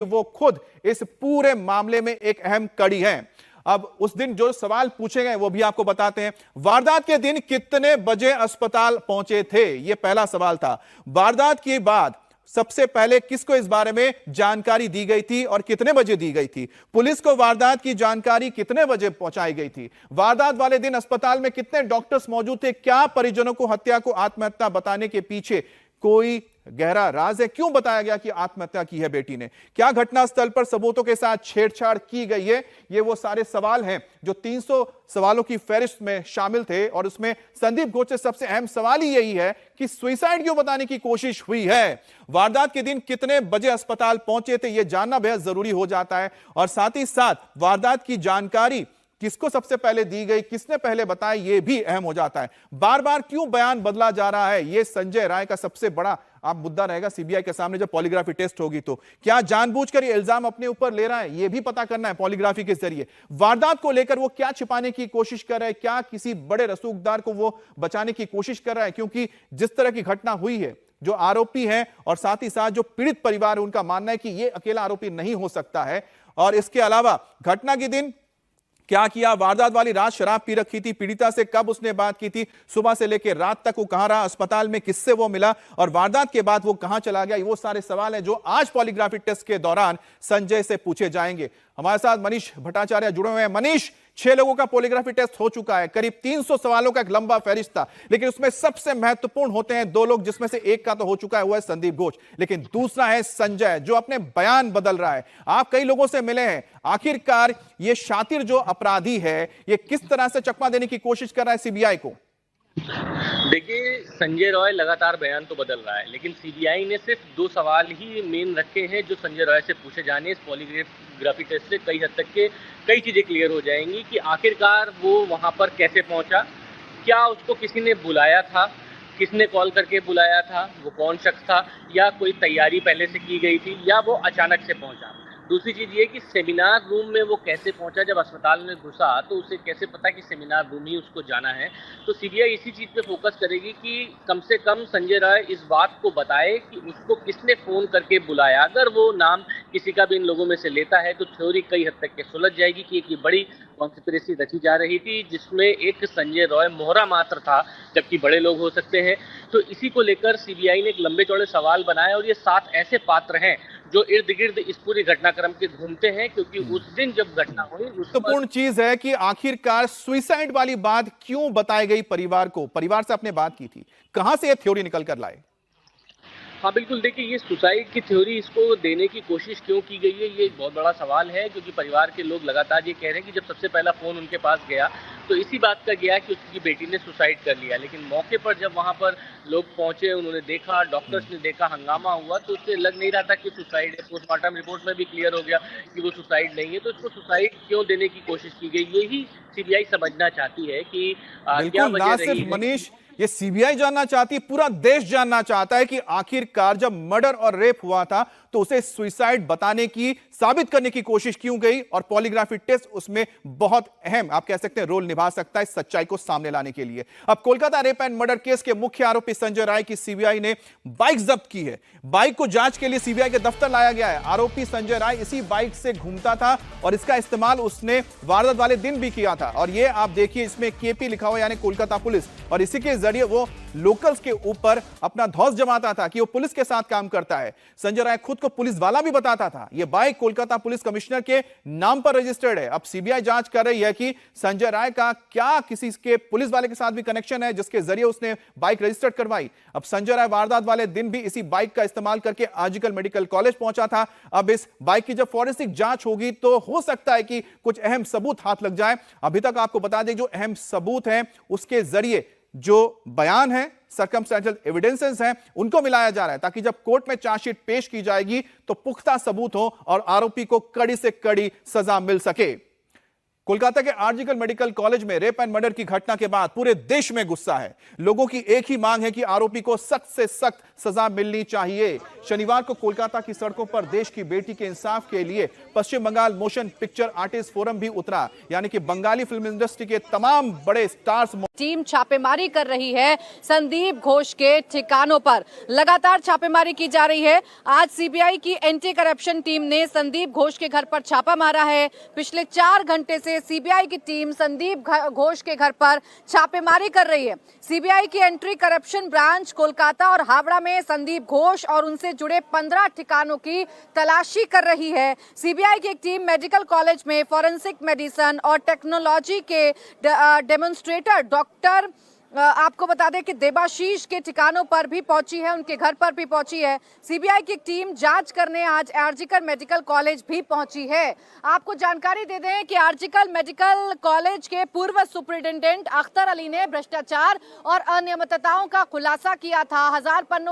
वो खुद इस पूरे मामले में एक अहम कड़ी है। अब उस दिन जो सवाल पूछे गए वो भी आपको बताते हैं। वारदात के दिन कितने बजे अस्पताल पहुंचे थे, यह पहला सवाल था। वारदात के बाद सबसे पहले किसको इस बारे में जानकारी दी गई थी और कितने बजे दी गई थी? पुलिस को वारदात की जानकारी कितने बजे पहुंचाई गई थी? वारदात वाले दिन अस्पताल में कितने डॉक्टर्स मौजूद थे? क्या परिजनों को हत्या को आत्महत्या बताने के पीछे कोई गहरा राज है? क्यों बताया गया कि आत्महत्या की है बेटी ने? क्या घटनास्थल पर सबूतों के साथ छेड़छाड़ की गई है? ये वो सारे सवाल हैं जो 300 सवालों की फहरिस्त में शामिल थे और उसमें संदीप घोष से सबसे अहम सवाल ही यही है कि सुसाइड क्यों बताने की कोशिश हुई है। वारदात के दिन कितने बजे अस्पताल पहुंचे थे यह जानना बेहद जरूरी हो जाता है और साथ ही साथ वारदात की जानकारी किसको सबसे पहले दी गई, किसने पहले बताया, यह भी अहम हो जाता है। बार बार क्यों बयान बदला जा रहा है, यह संजय राय का सबसे बड़ा आप मुद्दा रहेगा सीबीआई के सामने जब पॉलीग्राफी टेस्ट होगी। तो क्या जानबूझकर ये इल्जाम अपने ऊपर ले रहा है, यह भी पता करना है पॉलीग्राफी के जरिए। वारदात को लेकर वो क्या छिपाने की कोशिश कर रहा है, क्या किसी बड़े रसूखदार को वो बचाने की कोशिश कर रहा है? क्योंकि जिस तरह की घटना हुई है, जो आरोपी है और साथ ही साथ जो पीड़ित परिवार है, उनका मानना है कि यह अकेला आरोपी नहीं हो सकता है। और इसके अलावा घटना के दिन क्या किया, वारदात वाली रात शराब पी रखी थी, पीड़िता से कब उसने बात की थी, सुबह से लेकर रात तक वो कहां रहा, अस्पताल में किससे वो मिला और वारदात के बाद वो कहां चला गया, वो सारे सवाल हैं जो आज पॉलीग्राफी टेस्ट के दौरान संजय से पूछे जाएंगे। हमारे साथ मनीष भट्टाचार्य जुड़े हुए हैं। मनीष, 6 लोगों का पॉलीग्राफी टेस्ट हो चुका है, करीब 300 सवालों का एक लंबा फहरिस्त था, लेकिन उसमें सबसे महत्वपूर्ण होते हैं 2 लोग, जिसमें से एक का तो हो चुका है, वो है संदीप घोष, लेकिन दूसरा है संजय जो अपने बयान बदल रहा है। आप कई लोगों से मिले हैं, आखिरकार ये शातिर जो अपराधी है ये किस तरह से चकमा देने की कोशिश कर रहा है सीबीआई को? देखिए, संजय रॉय लगातार बयान तो बदल रहा है, लेकिन सीबीआई ने सिर्फ 2 सवाल ही मेन रखे हैं जो संजय रॉय से पूछे जाने। इस पॉलीग्राफी टेस्ट से कई हद तक के कई चीजें क्लियर हो जाएंगी कि आखिरकार वो वहां पर कैसे पहुंचा, क्या उसको किसी ने बुलाया था, किसने कॉल करके बुलाया था, वो कौन शख्स था, या कोई तैयारी पहले से की गई थी, या वो अचानक से पहुंचा। दूसरी चीज ये कि सेमिनार रूम में वो कैसे पहुंचा, जब अस्पताल में घुसा तो उसे कैसे पता कि सेमिनार रूम ही उसको जाना है। तो सीबीआई इसी चीज पे फोकस करेगी कि कम से कम संजय राय इस बात को बताए कि उसको किसने फोन करके बुलाया। अगर वो नाम किसी का भी इन लोगों में से लेता है तो थ्योरी कई हद तक के सुलझ जाएगी कि एक बड़ी कॉन्स्पिरेसी रची जा रही थी जिसमें एक संजय रॉय मोहरा मात्र था, जबकि बड़े लोग हो सकते हैं। तो इसी को लेकर सीबीआई ने एक लंबे चौड़े सवाल बनाए और ये 7 ऐसे पात्र हैं जो इर्द गिर्द इस पूरी घटनाक्रम के घूमते हैं, क्योंकि उस दिन जब घटना हुई महत्वपूर्ण चीज है कि आखिरकार सुसाइड वाली बात क्यों बताई गई परिवार को? परिवार से आपने बात की थी, कहां से यह थ्योरी निकल कर लाए? हाँ बिल्कुल, देखिए ये सुसाइड की थ्योरी इसको देने की कोशिश क्यों की गई है, ये एक बहुत बड़ा सवाल है, क्योंकि परिवार के लोग लगातार ये कह रहे हैं कि जब सबसे पहला फोन उनके पास गया तो इसी बात का गया कि उसकी बेटी ने सुसाइड कर लिया। लेकिन मौके पर जब वहाँ पर लोग पहुंचे, उन्होंने देखा, डॉक्टर्स ने देखा, हंगामा हुआ, तो उससे लग नहीं रहा था कि सुसाइड है। पोस्टमार्टम रिपोर्ट में भी क्लियर हो गया कि वो सुसाइड नहीं है। तो इसको सुसाइड क्यों देने की कोशिश की गई, यही सीबीआई समझना चाहती है कि क्या बिल्कुल, वजह ना रही सिर्फ है। मनीष, ये सीबीआई जानना चाहती है, पूरा देश जानना चाहता है कि आखिरकार जब मर्डर और रेप हुआ था तो उसे सुसाइड बताने की, साबित करने की कोशिश क्यों गई और पॉलीग्राफी टेस्ट उसमें बहुत अहम, आप कह सकते हैं, रोल निभा सकता है सच्चाई को सामने लाने के लिए। अब Kolkata rape and murder case के मुख्य आरोपी संजय राय की सीबीआई ने बाइक जब्त की है। बाइक को जांच के लिए सीबीआई के दफ्तर लाया गया है। आरोपी संजय राय इसी बाइक से घूमता था और इसका इस्तेमाल उसने वारदात वाले दिन भी किया था। और ये आप देखिए, इसमें केपी लिखा हुआ, यानी कोलकाता पुलिस, और इसी के जरिए वो लोकल्स के ऊपर अपना धौंस जमाता था कि वो पुलिस के साथ काम करता है। संजय राय खुद को पुलिस वाला भी बताता था। यह बाइक कोलकाता पुलिस कमिश्नर के नाम पर रजिस्टर्ड है। अब सीबीआई जांच कर रही है कि संजय राय का क्या किसी के पुलिस वाले के साथ भी कनेक्शन है जिसके जरिए उसने बाइक रजिस्टर्ड करवाई। अब संजय राय वारदात वाले दिन भी इसी बाइक का इस्तेमाल करके आजकल मेडिकल कॉलेज पहुंचा था। अब इस बाइक की जब फॉरेंसिक जांच होगी तो हो सकता है कि कुछ अहम सबूत हाथ लग जाए। अभी तक आपको बता दें, जो अहम सबूत हैं उसके जरिए जो बयान है, सर्कमस्टेंशियल एविडेंसेस हैं, उनको मिलाया जा रहा है ताकि जब कोर्ट में चार्जशीट पेश की जाएगी तो पुख्ता सबूत हो और आरोपी को कड़ी से कड़ी सजा मिल सके। कोलकाता के आरजीकर मेडिकल कॉलेज में रेप एंड मर्डर की घटना के बाद पूरे देश में गुस्सा है। लोगों की एक ही मांग है कि आरोपी को सख्त से सख्त सजा मिलनी चाहिए। शनिवार को कोलकाता की सड़कों पर देश की बेटी के इंसाफ के लिए Paschim Bangal motion picture artist forum भी उतरा, यानी कि बंगाली फिल्म इंडस्ट्री के तमाम बड़े स्टार्स। टीम छापेमारी कर रही है संदीप घोष के ठिकानों पर, लगातार छापेमारी की जा रही है। आज सीबीआई की एंटी करप्शन टीम ने संदीप घोष के घर पर छापा मारा है। पिछले 4 घंटे से सीबीआई की टीम संदीप घोष के घर पर छापेमारी कर रही है। सीबीआई की एंटी करप्शन ब्रांच कोलकाता और हावड़ा में संदीप घोष और उनसे जुड़े 15 ठिकानों की तलाशी कर रही है। सीबीआई की एक टीम मेडिकल कॉलेज में फॉरेंसिक मेडिसिन और टेक्नोलॉजी के डेमोन्स्ट्रेटर डॉक्टर आपको बता दें कि देबाशीष के ठिकानों पर भी पहुंची है, उनके घर पर भी पहुंची है। सीबीआई की टीम जांच करने आज आरजीकर मेडिकल कॉलेज भी पहुंची है। आपको जानकारी दे दें कि आरजीकर मेडिकल कॉलेज के पूर्व सुपरिटेंडेंट अख्तर अली ने भ्रष्टाचार और अनियमितताओं का खुलासा किया था। 1000 पन्नों